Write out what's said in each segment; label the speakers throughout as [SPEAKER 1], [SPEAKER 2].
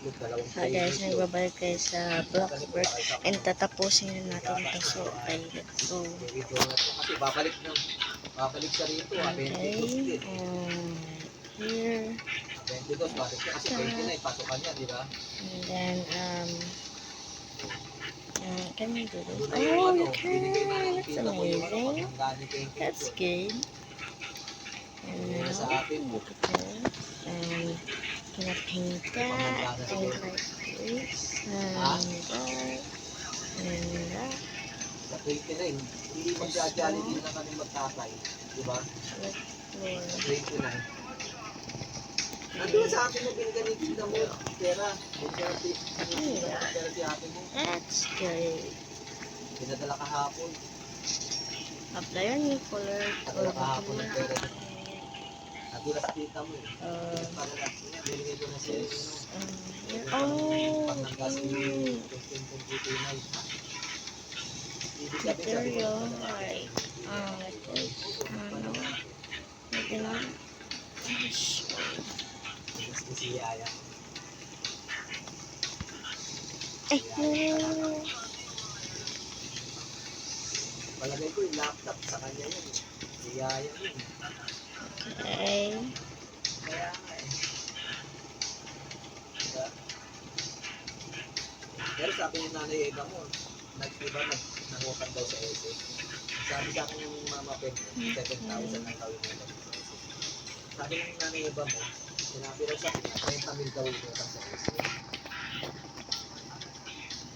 [SPEAKER 1] So guys, nagbabalik kayo sa Blackbird and tatapusin na natin ito. So okay, let's go.
[SPEAKER 2] Kasi babalik siya rito.
[SPEAKER 1] Okay, here.
[SPEAKER 2] 22, balik siya. Kasi 29, pasokan niya, di ba?
[SPEAKER 1] And then, can you do this? Oh, you can! That's amazing. That's good. And now, look at this. And gonna paint that. Paint like this. And that. And that.
[SPEAKER 2] Sa 29, hindi mag-jollibee na kami magtatay. Di ba? Sa 29. Nandun sa akin na binigyan mo pera. Pera si ate mo.
[SPEAKER 1] That's good.
[SPEAKER 2] Pinadala kahapon.
[SPEAKER 1] Apply on your color.
[SPEAKER 2] Pinadala kahapon ng pera. Nadulas kita mo eh. Binigay ko na siya.
[SPEAKER 1] Oh,
[SPEAKER 2] Pagnagas yung tunay.
[SPEAKER 1] material. Right. Lagyan lang.
[SPEAKER 2] Si Yaya. Palagay ko yung laptop sa kanya yun. Si Yaya yun.
[SPEAKER 1] Okay.
[SPEAKER 2] Kaya nga eh. Pero sabi ni Nanay Eva mo, nangutang daw sa ese. Sabi sa akin yung mama pen mo, 7,000 ang tawin mo sa ese. Sabi ng Nanay Eva mo, sinabi rin sa akin, 30,000 daw yung utang sa ese.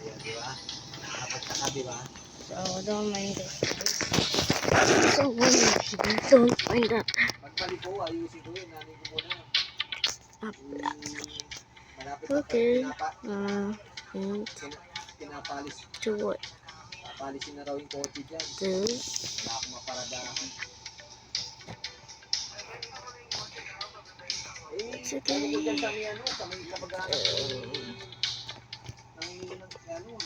[SPEAKER 2] Ayan, di ba? Nakapagtaka, di ba?
[SPEAKER 1] So, don't mind this, guys. So, don't mind that.
[SPEAKER 2] Pagpali ko, ayusin ko yun. Nanay ko muna. Malapit
[SPEAKER 1] Okay.
[SPEAKER 2] and pinapalis.
[SPEAKER 1] To what?
[SPEAKER 2] Papalisin na raw yung kotse dyan.
[SPEAKER 1] This.
[SPEAKER 2] Wala akong maparadahan.
[SPEAKER 1] It's okay.
[SPEAKER 2] Ano ko dyan sa may kapag-anak. Nangingi ng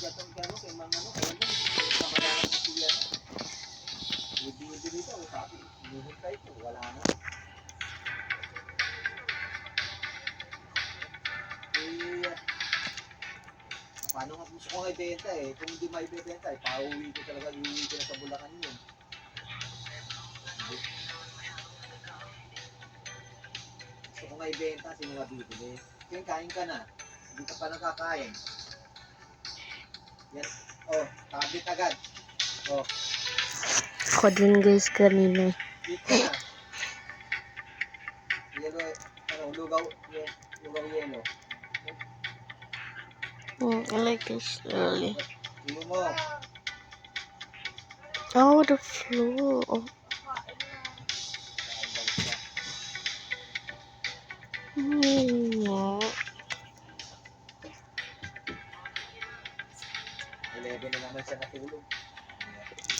[SPEAKER 2] gatong kay mga kapag-anak ng siya. Hindi dito, sabi, hinihintay ko, wala na. Paano nga gusto ko ibenta eh? Kung hindi maibenta eh, pauwi ko talaga, iuwi ko na sa Bulacan yun. Gusto ko nga ibenta, sino nga bibili? Kaya kain ka na, hindi ka pa nakakain. Yan, oh, tablet agad. Oh.
[SPEAKER 1] Ako din guys kanina.
[SPEAKER 2] Dito na. Yellow, lugaw yellow.
[SPEAKER 1] I like this early.
[SPEAKER 2] Iyo mo.
[SPEAKER 1] Oh, the floor. Oh. No.
[SPEAKER 2] 11 na naman siya natulog.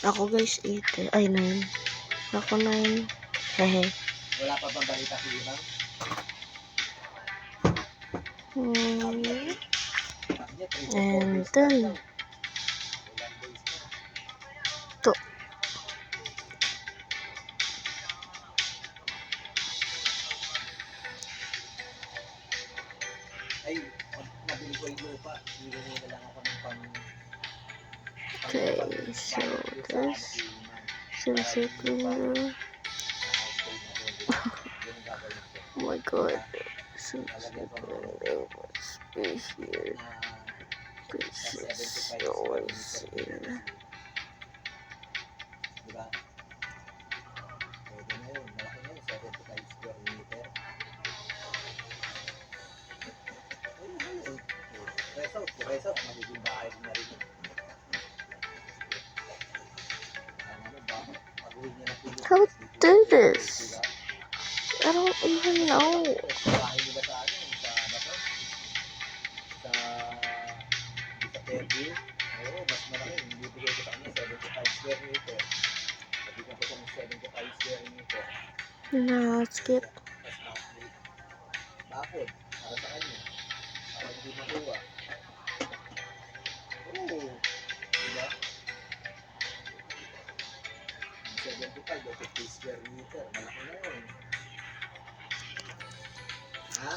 [SPEAKER 1] Ako guys 8. Ay 9. Ako 9. Hehe.
[SPEAKER 2] Wala pa bang balita si Imang?
[SPEAKER 1] And then to
[SPEAKER 2] ay, nabili ko yung lupa. Hindi na lang ako ng pang...
[SPEAKER 1] okay, so this second. Oh my god. So let's be here. This is always here.
[SPEAKER 2] Diba? Pwede na yun. Malaki na yun. 75 square meter. Reso. Magiging bahay na rin.
[SPEAKER 1] How do this? I don't even know.
[SPEAKER 2] Bahay nila sa sa Fairview. Oo, mas malaki. Bibigay ko sa kanya 75 square meter. Bibigyan ko sa 75 square meter.
[SPEAKER 1] Nah, skip.
[SPEAKER 2] Bakod, para sa kanya. Para hindi makuha. Oo. Diba? 75 o 50 square meter. Malaki na yun. Ha?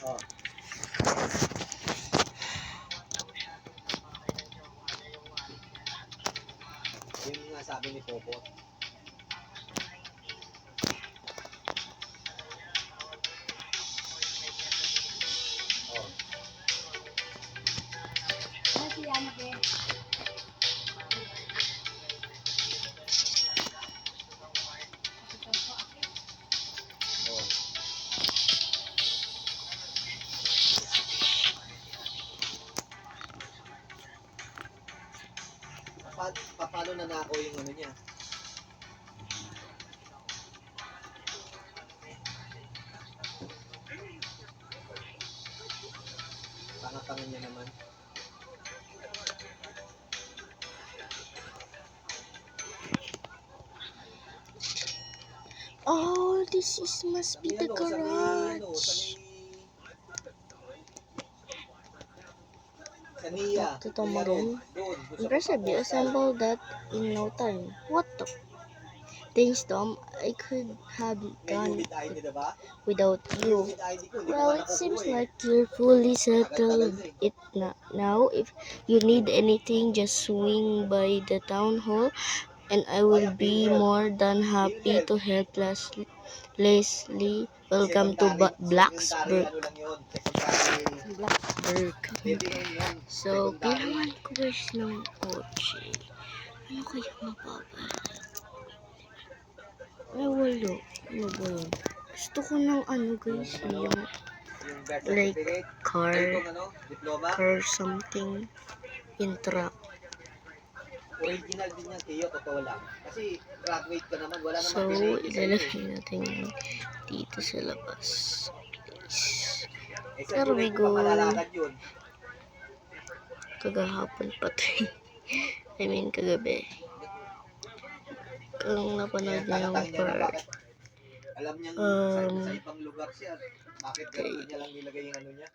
[SPEAKER 2] Oh. Yung nga sabi ni Popo. Oh. Oh. Paano na nako yung ano niya? Tanga-tanga niya naman.
[SPEAKER 1] Oh, this is must be the garage.
[SPEAKER 2] Sa Nia.
[SPEAKER 1] Ito mo rin. Impressive, you assembled that in no time. What the? Thanks, Tom. I could have done it without you. Well, it seems like you're fully settled it now. If you need anything, just swing by the town hall, and I will be more than happy to help. Leslie, welcome to Blacksburg. So, kailangan ko guys ng kotse. Ano kaya mapapala? Ay, wala. Ano ba yun? Gusto ko ng ano guys, yung like car something in truck.
[SPEAKER 2] Original din yan, Tiyo, totoo lang. Kasi graduate ka naman, wala naman
[SPEAKER 1] So,
[SPEAKER 2] pinake sa'yo.
[SPEAKER 1] ilalagay natin yun dito sa labas.
[SPEAKER 2] Eh, sa
[SPEAKER 1] There we
[SPEAKER 2] July,
[SPEAKER 1] go.
[SPEAKER 2] malalakad yun.
[SPEAKER 1] Kagahapon pa to. I mean, kagabi. Kung napanood niya yung part.
[SPEAKER 2] Alam niyang sa ibang lugar siya. Bakit ganun niya lang nilagay yung ano niya?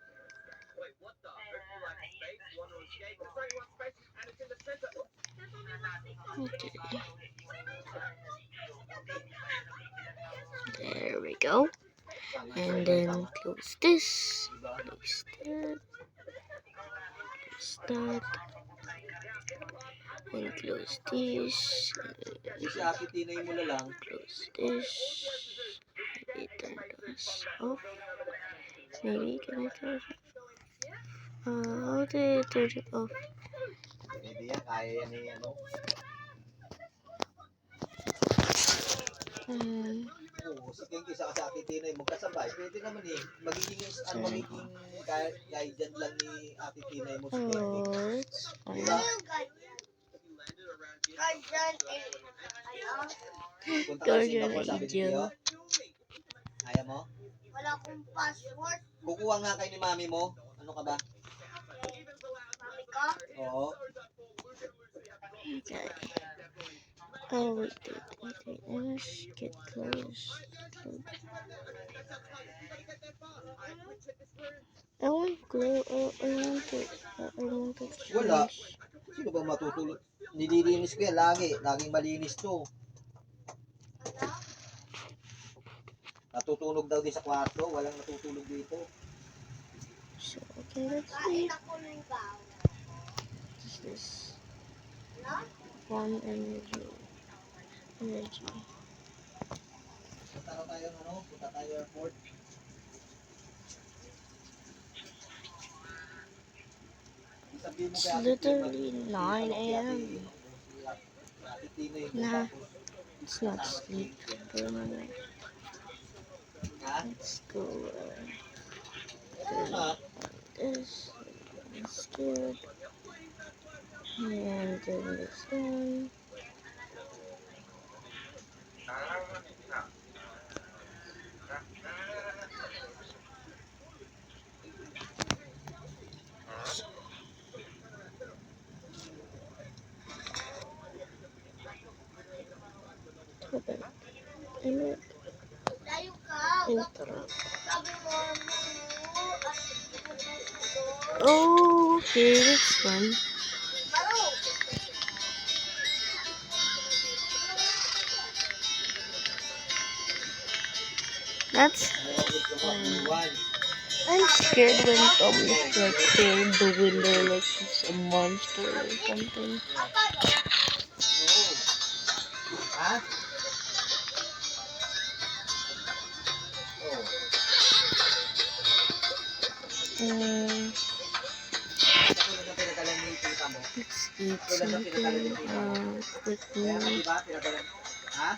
[SPEAKER 1] Okay. There we go. And then close this. Close that. Close that. And close this.
[SPEAKER 2] Si Ate Tinay mo na lang.
[SPEAKER 1] Close this. Maybe turn this off. Maybe can I turn it off? How do I turn it off?
[SPEAKER 2] Hindi yan, kaya yan eh, ano. Oo, si Kenki sa Ate Tinay magkasabay. Pwede naman eh. Magiging guardian lang ni Ate Tinay mo si Kenki. Diba? Punta ka sa Singapore, sabi ni Tiyo. Kaya mo?
[SPEAKER 3] Wala akong passport.
[SPEAKER 2] Kukuha nga kay ni mami mo. Ano ka ba?
[SPEAKER 3] Mami ka?
[SPEAKER 2] Oo.
[SPEAKER 1] Okay. Oh, wait. Let's get close. I want glue. I want to
[SPEAKER 2] Wala. Sino ba matutulog? Nililinis ko yan lagi. Laging malinis to. Natutunog daw din sa kwarto. Walang natutulog dito.
[SPEAKER 1] So, okay, let's see.
[SPEAKER 3] Kahit ako ng baw.
[SPEAKER 1] What is this?
[SPEAKER 3] No?
[SPEAKER 1] One energy.
[SPEAKER 2] Punta tayo, ano? Punta tayo airport.
[SPEAKER 1] It's literally 9 a.m. Nah, it's not sleep. Let's go. This. That's good. And then this one. Okay. And
[SPEAKER 3] Layo ka.
[SPEAKER 1] interrupt.
[SPEAKER 3] Sabi mo,
[SPEAKER 1] Oh, okay, that's fun.
[SPEAKER 3] Baro.
[SPEAKER 1] That's I'm scared when Tom is like carrying the window like he's a monster or something.
[SPEAKER 2] Ha? Oh. Katulad ng pinadala ni tita mo.
[SPEAKER 1] Let's eat
[SPEAKER 2] Tulad ng pinadala ni
[SPEAKER 1] something
[SPEAKER 2] tita mo.
[SPEAKER 1] quickly.
[SPEAKER 2] Kaya nga diba, pinadala. Ha?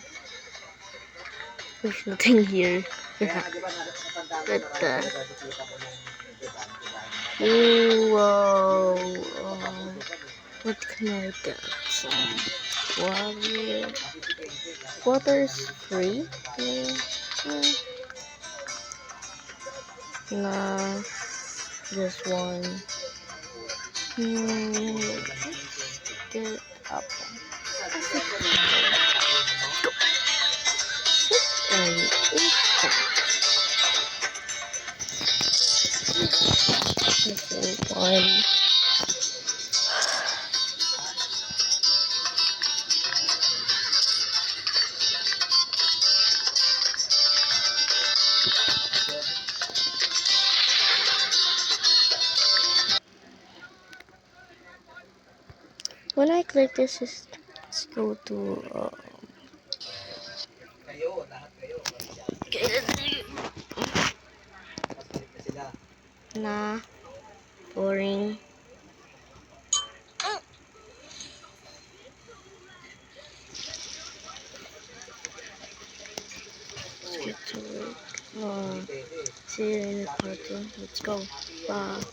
[SPEAKER 1] There's nothing here.
[SPEAKER 2] Kaya nga diba, natanda mo
[SPEAKER 1] But,
[SPEAKER 2] na pinadala si tita mo ng diba?
[SPEAKER 1] Ooh, wow. What can I get? Some water. Water is free? Nah, this one. Get up. And eat that. This is one. When I click this, let's go to
[SPEAKER 2] Kayo, lahat kayo. Pasbalik na sila.
[SPEAKER 1] nah, boring. Let's get to work. See you in the cartoon. Let's go. Bye.